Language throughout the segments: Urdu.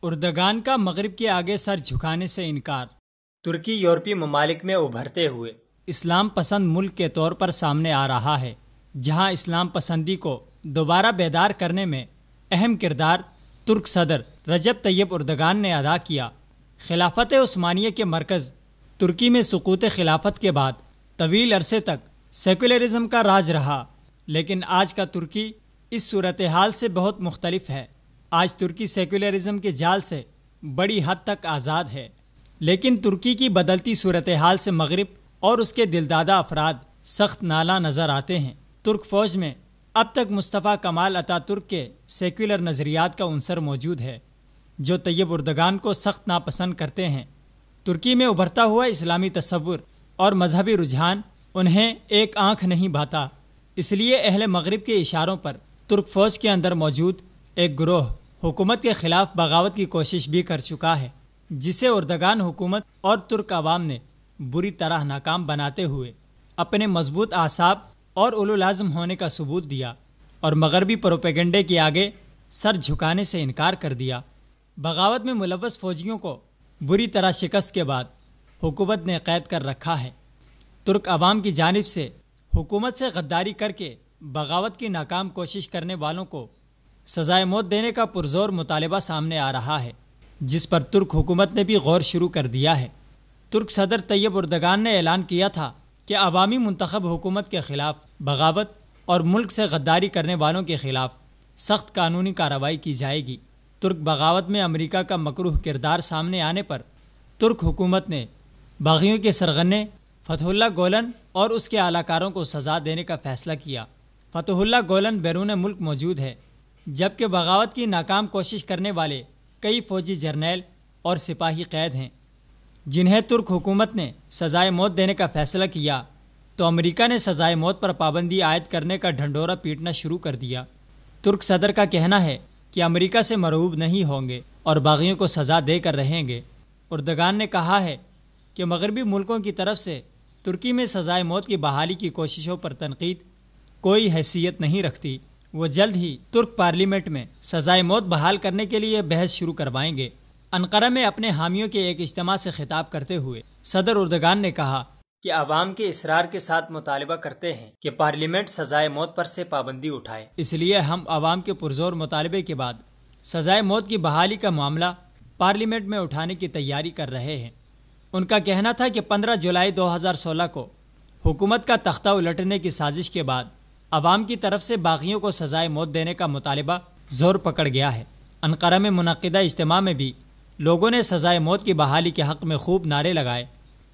اردگان کا مغرب کے آگے سر جھکانے سے انکار۔ ترکی یورپی ممالک میں ابھرتے ہوئے اسلام پسند ملک کے طور پر سامنے آ رہا ہے، جہاں اسلام پسندی کو دوبارہ بیدار کرنے میں اہم کردار ترک صدر رجب طیب اردگان نے ادا کیا۔ خلافت عثمانیہ کے مرکز ترکی میں سقوط خلافت کے بعد طویل عرصے تک سیکولرزم کا راج رہا، لیکن آج کا ترکی اس صورتحال سے بہت مختلف ہے۔ آج ترکی سیکولرزم کے جال سے بڑی حد تک آزاد ہے، لیکن ترکی کی بدلتی صورتحال سے مغرب اور اس کے دلدادہ افراد سخت نالاں نظر آتے ہیں۔ ترک فوج میں اب تک مصطفیٰ کمال اتا ترک کے سیکولر نظریات کا عنصر موجود ہے، جو طیب اردگان کو سخت ناپسند کرتے ہیں۔ ترکی میں ابھرتا ہوا اسلامی تصور اور مذہبی رجحان انہیں ایک آنکھ نہیں بھاتا، اس لیے اہل مغرب کے اشاروں پر ترک فوج کے اندر موجود ایک گروہ حکومت کے خلاف بغاوت کی کوشش بھی کر چکا ہے، جسے اردگان حکومت اور ترک عوام نے بری طرح ناکام بناتے ہوئے اپنے مضبوط اعصاب اور اولوالعزم ہونے کا ثبوت دیا اور مغربی پروپیگنڈے کے آگے سر جھکانے سے انکار کر دیا۔ بغاوت میں ملوث فوجیوں کو بری طرح شکست کے بعد حکومت نے قید کر رکھا ہے۔ ترک عوام کی جانب سے حکومت سے غداری کر کے بغاوت کی ناکام کوشش کرنے والوں کو سزائے موت دینے کا پرزور مطالبہ سامنے آ رہا ہے، جس پر ترک حکومت نے بھی غور شروع کر دیا ہے۔ ترک صدر طیب اردگان نے اعلان کیا تھا کہ عوامی منتخب حکومت کے خلاف بغاوت اور ملک سے غداری کرنے والوں کے خلاف سخت قانونی کارروائی کی جائے گی۔ ترک بغاوت میں امریکہ کا مکروہ کردار سامنے آنے پر ترک حکومت نے باغیوں کے سرغنے فتح اللہ گولن اور اس کے اعلی کاروں کو سزا دینے کا فیصلہ کیا۔ فتح اللہ گولن بیرون ملک موجود ہے، جبکہ بغاوت کی ناکام کوشش کرنے والے کئی فوجی جرنیل اور سپاہی قید ہیں، جنہیں ترک حکومت نے سزائے موت دینے کا فیصلہ کیا تو امریکہ نے سزائے موت پر پابندی عائد کرنے کا ڈھنڈورا پیٹنا شروع کر دیا۔ ترک صدر کا کہنا ہے کہ امریکہ سے مرعوب نہیں ہوں گے اور باغیوں کو سزا دے کر رہیں گے۔ اردگان نے کہا ہے کہ مغربی ملکوں کی طرف سے ترکی میں سزائے موت کی بحالی کی کوششوں پر تنقید کوئی حیثیت نہیں رکھتی۔ وہ جلد ہی ترک پارلیمنٹ میں سزائے موت بحال کرنے کے لیے بحث شروع کروائیں گے۔ انقرہ میں اپنے حامیوں کے ایک اجتماع سے خطاب کرتے ہوئے صدر اردگان نے کہا کہ عوام کے اصرار کے ساتھ مطالبہ کرتے ہیں کہ پارلیمنٹ سزائے موت پر سے پابندی اٹھائے، اس لیے ہم عوام کے پرزور مطالبے کے بعد سزائے موت کی بحالی کا معاملہ پارلیمنٹ میں اٹھانے کی تیاری کر رہے ہیں۔ ان کا کہنا تھا کہ 15 جولائی 2016 کو حکومت کا تختہ الٹنے کی سازش کے بعد عوام کی طرف سے باغیوں کو سزائے موت دینے کا مطالبہ زور پکڑ گیا ہے۔ انقرہ میں منعقدہ اجتماع میں بھی لوگوں نے سزائے موت کی بحالی کے حق میں خوب نعرے لگائے۔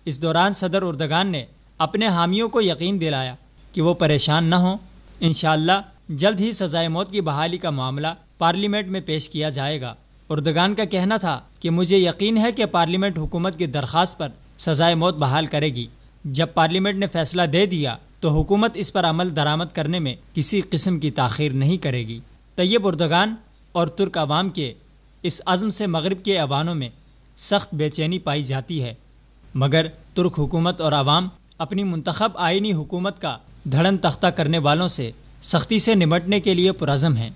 اس دوران صدر اردگان نے اپنے حامیوں کو یقین دلایا کہ وہ پریشان نہ ہوں، انشاءاللہ جلد ہی سزائے موت کی بحالی کا معاملہ پارلیمنٹ میں پیش کیا جائے گا۔ اردگان کا کہنا تھا کہ مجھے یقین ہے کہ پارلیمنٹ حکومت کی درخواست پر سزائے موت بحال کرے گی۔ جب پارلیمنٹ نے فیصلہ دے دیا تو حکومت اس پر عمل درآمد کرنے میں کسی قسم کی تاخیر نہیں کرے گی۔ طیب اردگان اور ترک عوام کے اس عزم سے مغرب کے ایوانوں میں سخت بے چینی پائی جاتی ہے، مگر ترک حکومت اور عوام اپنی منتخب آئینی حکومت کا دھڑن تختہ کرنے والوں سے سختی سے نمٹنے کے لیے پرعزم ہیں۔